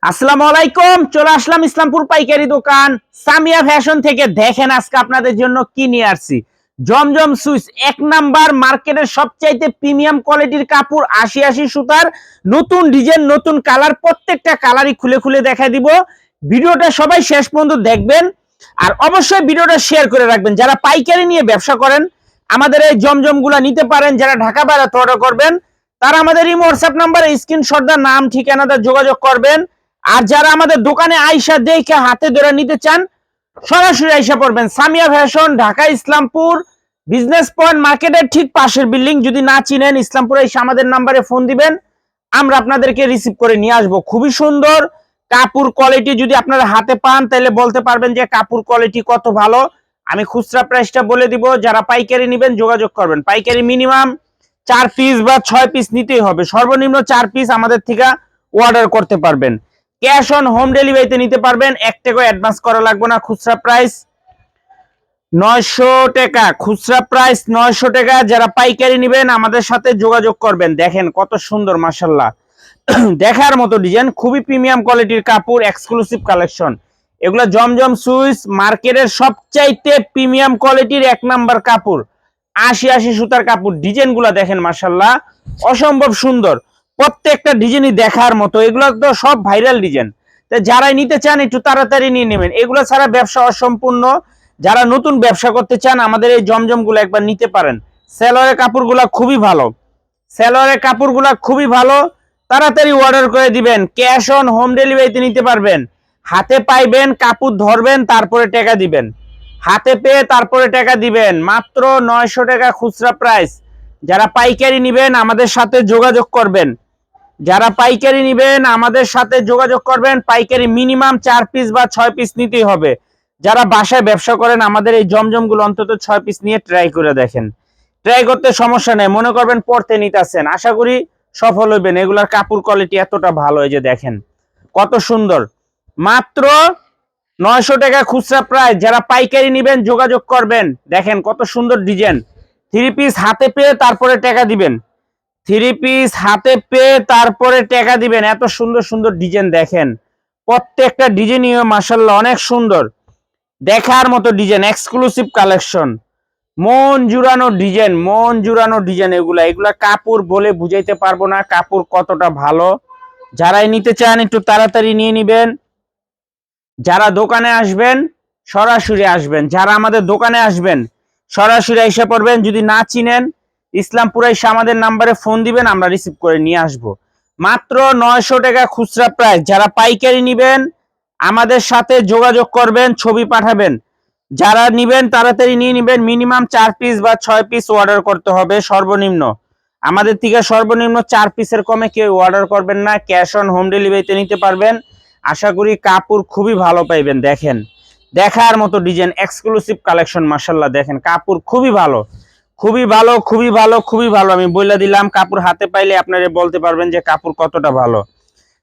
আসসালামু আলাইকুম। চলে আসলাম ইসলামপুর পাইকারি দোকান সামিয়া ফ্যাশন থেকে। দেখেন আজকে আপনাদের জন্য কি নিয়ে আসছি। জমজম সুইচ এক নাম্বার মার্কেটের সবচাইতে প্রিমিয়াম কোয়ালিটির কাপড়, ৮০ সুতার, নতুন ডিজাইন, নতুন কালার, প্রত্যেকটা কালারই খুলে খুলে দেখা দিব। ভিডিওটা সবাই শেষ পর্যন্ত দেখবেন আর অবশ্যই ভিডিওটা শেয়ার করে রাখবেন। যারা পাইকারি নিয়ে ব্যবসা করেন আমাদের এই জমজমগুলা নিতে পারেন। যারা ঢাকা বাইরে অর্ডার করবেন তারা আমাদের এই হোয়াটসঅ্যাপ নাম্বারে স্ক্রিনশট দা নাম ঠিকানাটা যোগাযোগ করবেন। আর যারা আমাদের দোকানে আইসা দেখে হাতে ধরে নিতে চান সরাসরি আইসা পড়বেন Samia fashion, Dhaka Islampur business point মার্কেটের ঠিক পাশের বিল্ডিং। যদি না চিনেন ইসলামপুরে এসে আমাদের নাম্বারে ফোন দিবেন, আমরা আপনাদেরকে রিসিভ করে নিয়ে আসবো। খুবই সুন্দর কাপড় কোয়ালিটি যদি আপনারা হাতে পান তাহলে বলতে পারবেন যে কাপড় কোয়ালিটি কত ভালো। আমি খুচরা প্রাইসটা বলে দিব, যারা পাইকারি নেবেন যোগাযোগ করবেন। পাইকারি মিনিমাম 4 পিস বা 6 পিস নিতেই হবে, সর্বনিম্ন 4 পিস আমাদের থেকে অর্ডার করতে পারবেন। ক্যাশ অন হোম ডেলিভারিতে নিতে পারবেন, 1 টাকা অ্যাডভান্স করা লাগবে না। খুচরা প্রাইস 900 টাকা, খুচরা প্রাইস 900 টাকা। যারা পাইকারি নেবেন আমাদের সাথে যোগাযোগ করবেন। দেখেন কত সুন্দর মাশাআল্লাহ, দেখার মতো ডিজাইন, খুবই প্রিমিয়াম কোয়ালিটির কাপড়, এক্সক্লুসিভ কালেকশন। এগুলা জমজম সুইচ মার্কেটের সবচাইতে প্রিমিয়াম কোয়ালিটির 1 নাম্বার কাপড়, ৮০ সুতার কাপড়। ডিজাইনগুলো দেখেন মাশাআল্লাহ, অসম্ভব সুন্দর, প্রত্যেকটা ডিজাইনই দেখার মতো। এগুলো তো সব ভাইরাল ডিজাইন, তো যারাই নিতে চান একটু তাড়াতাড়ি নিয়ে নেবেন। এগুলো ছাড়া ব্যবসা অসম্পূর্ণ। যারা নতুন ব্যবসা করতে চান আমাদের এই জমজমগুলো একবার নিতে পারেন। সেলরের কাপড়গুলো খুবই ভালো, সেলরের কাপড়গুলো খুবই ভালো। তাড়াতাড়ি অর্ডার করে দিবেন, ক্যাশ অন হোম ডেলিভারিতে নিতে পারবেন। হাতে পাইবেন, কাপড় ধরবেন, তারপরে টাকা দিবেন। হাতে পেয়ে তারপরে টাকা দিবেন। মাত্র 900 টাকা খুচরা প্রাইস। যারা পাইকারি নেবেন আমাদের সাথে যোগাযোগ করবেন, যারা পাইকারি নেবেন আমাদের সাথে যোগাযোগ করবেন। পাইকারি মিনিমাম 4 পিস বা 6 পিস নিতেই হবে। যারা বাসায় ব্যবসা করেন আমাদের এই জমজমগুলো অন্তত 6 পিস নিয়ে ট্রাই করে দেখেন। ট্রাই করতে সমস্যা নেই, মনে করবেন পড়তে নিতেছেন, আশা করি সফল হইবেন। এগুলার কাপড় কোয়ালিটি এতটা ভালো, এই যে দেখেন কত সুন্দর। মাত্র 900 টাকা খুচরা প্রাইস। যারা পাইকারি নেবেন যোগাযোগ করবেন। দেখেন কত সুন্দর ডিজাইন। 3 পিস হাতে পেয়ে তারপরে টাকা দিবেন, 3 পিস হাতে পেয়ে তারপরে টাকা দিবেন। এত সুন্দর সুন্দর ডিজাইন দেখেন, প্রত্যেকটা ডিজাইনই মাশাআল্লাহ অনেক সুন্দর, দেখার মতো ডিজাইন, এক্সক্লুসিভ কালেকশন, মন জুড়ানো ডিজাইন, মন জুড়ানো ডিজাইন। এগুলা কাপড় বলে বুঝাইতে পারবো না কাপড় কতটা ভালো। যারাই নিতে চান একটু তাড়াতাড়ি নিয়ে নিবেন। যারা দোকানে আসবেন সরাসরি আসবেন, যারা আমাদের দোকানে আসবেন সরাসরি এসে পড়বেন। যদি না চিনেন ইসলামপুরে এসে আমাদের নাম্বারে ফোন দিবেন, আমরা রিসিভ করে নিয়ে আসব। মাত্র 900 টাকা খুচরা প্রাইস। যারা পাইকারি নেবেন আমাদের সাথে যোগাযোগ করবেন, ছবি পাঠাবেন। যারা নেবেন তাড়াতাড়ি নিয়ে নেবেন। মিনিমাম 4 পিস বা 6 পিস অর্ডার করতে হবে সর্বনিম্ন। আমাদের থেকে সর্বনিম্ন 4 পিসের কমে কেউ অর্ডার করবেন না। ক্যাশ অন হোম ডেলিভারিতে নিতে পারবেন। আশা করি কাপড় খুবই ভালো পাইবেন। দেখেন দেখার মতো ডিজাইন, এক্সক্লুসিভ কালেকশন মাশাআল্লাহ। দেখেন কাপড় খুবই ভালো, খুবই ভালো, খুবই ভালো, খুবই ভালো। আমি বলে দিলাম, কাপড় হাতে পাইলে আপনারা বলতে পারবেন যে কাপড় কতটা ভালো।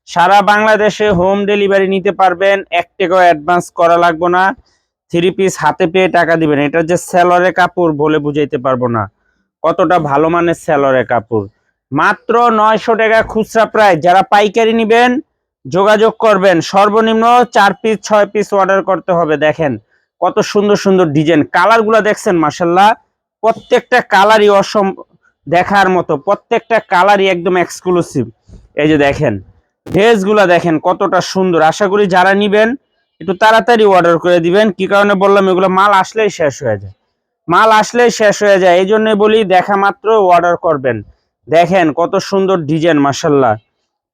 সারা বাংলাদেশে হোম ডেলিভারি নিতে পারবেন, 1 টাকাও অ্যাডভান্স করা লাগবে না। 3 পিস হাতে পেয়ে টাকা দিবেন। এটা যে সেলরের কাপড় বলে বুঝাইতে পারবো না কতটা ভালো মানের সেলরের কাপড়। মাত্র 900 টাকা খুচরা প্রাইস। যারা পাইকারি নেবেন যোগাযোগ করবেন। সর্বনিম্ন 4 পিস 6 পিস অর্ডার করতে হবে। দেখেন কত সুন্দর সুন্দর ডিজাইন, কালারগুলো দেখছেন মাশাআল্লাহ, প্রত্যেকটা কালারই দেখার মতো, প্রত্যেকটা কালারই একদম এক্সক্লুসিভ। এই যে দেখেন ড্রেসগুলো দেখেন কতটা সুন্দর। আশা করি যারা নেবেন একটু তাড়াতাড়ি অর্ডার করে দিবেন। কি কারণে বললাম, এগুলো মাল আসলেই শেষ হয়ে যায়, মাল আসলেই শেষ হয়ে যায়। এই জন্যই বলি দেখা মাত্র অর্ডার করবেন। দেখেন কত সুন্দর ডিজাইন মাশাআল্লাহ,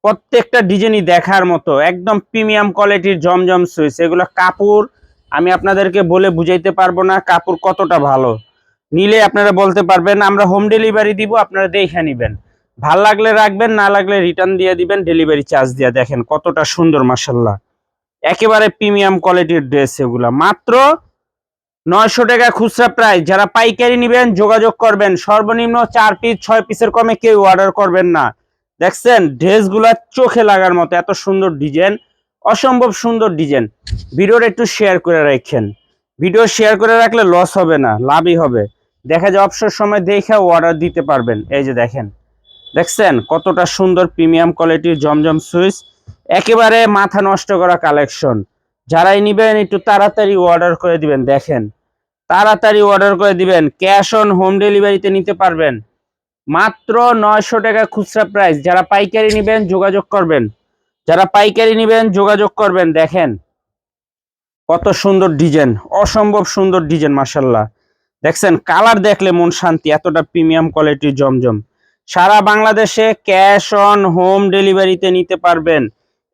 প্রত্যেকটা ডিজাইনই দেখার মতো, একদম প্রিমিয়াম কোয়ালিটির জমজম সুইচ। এগুলো কাপড় আমি আপনাদেরকে বলে বুঝাইতে পারবো না কাপড় কতটা ভালো। নিলে আপনারা বলতে পারবেন। আমরা হোম ডেলিভারি দিব, আপনারা দেখে নেবেন। ভাল লাগলে রাখবেন, না লাগলে রিটার্ন দিয়ে দিবেন ডেলিভারি চার্জ দিয়ে। দেখেন কতটা সুন্দর মাশাআল্লাহ, একেবারে প্রিমিয়াম কোয়ালিটির ড্রেস। এগুলা মাত্র 900 টাকা খুচরা প্রাইস। যারা পাইকারি নেবেন যোগাযোগ করবেন। সর্বনিম্ন 4 পিস 6 পিসের কমে কেউ অর্ডার করবেন না। দেখছেন ড্রেসগুলা চোখে লাগার মতো, এত সুন্দর ডিজাইন, অসম্ভব সুন্দর ডিজাইন। ভিডিওটা একটু শেয়ার করে রাখেন, ভিডিও শেয়ার করে রাখলে লস হবে না, লাভই হবে। দেখা যায় অবসর সময় দেখে অর্ডার দিতে পারবেন। এই যে দেখেন, দেখছেন কতটা সুন্দর প্রিমিয়াম কোয়ালিটির জমজম সুইচ। একেবারে মাথা নষ্ট করা কালেকশন। যারাই নিবেন একটু তাড়াতাড়ি অর্ডার করে দিবেন। দেখেন, তাড়াতাড়ি অর্ডার করে দিবেন। ক্যাশ অন হোম ডেলিভারিতে নিতে পারবেন। মাত্র 900 টাকা খুচরা প্রাইস। যারা পাইকারি নিবেন যোগাযোগ করবেন। যারা পাইকারি নিবেন যোগাযোগ করবেন। দেখেন কত সুন্দর ডিজাইন, অসম্ভব সুন্দর ডিজাইন, মাশাআল্লাহ। দেখছেন, কালার দেখলে মন শান্তি, এতটা প্রিমিয়াম কোয়ালিটির জমজম। সারা বাংলাদেশে ক্যাশ অন হোম ডেলিভারিতে নিতে পারবেন।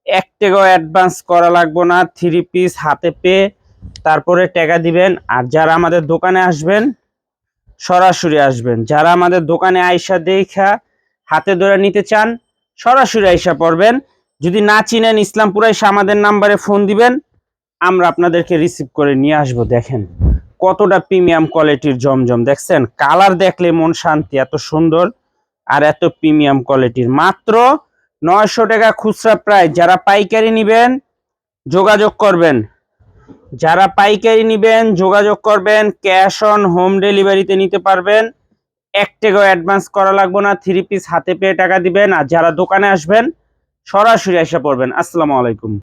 এক টাকাও অ্যাডভান্স করা লাগবে না। 3 পিস হাতে পেয়ে তারপরে টাকা দিবেন। আর যারা আমাদের দোকানে আসবেন সরাসরি আসবেন। যারা আমাদের দোকানে আইসা দেখা হাতে ধরে নিতে চান সরাসরি আইসা পড়বেন। যদি না চিনেন ইসলামপুরে এসে আমাদের নাম্বারে ফোন দিবেন, আমরা আপনাদেরকে রিসিভ করে নিয়ে আসবো। দেখেন কতটা প্রিমিয়াম কোয়ালিটির জমজম। দেখছেন, কালার দেখলে মন শান্তি, এত সুন্দর আর এত প্রিমিয়াম কোয়ালিটির। মাত্র 900 টাকা খুচরা প্রাইস। যারা পাইকারি নিবেন যোগাযোগ করবেন। যারা পাইকারি নিবেন যোগাযোগ করবেন। ক্যাশ অন হোম ডেলিভারিতে নিতে পারবেন। এক টাকাও অ্যাডভান্স করা লাগবে না। 3 পিস হাতে পেয়ে টাকা দিবেন। আর যারা দোকানে আসবেন সরাসরি এসে পড়বেন। আসসালামু আলাইকুম।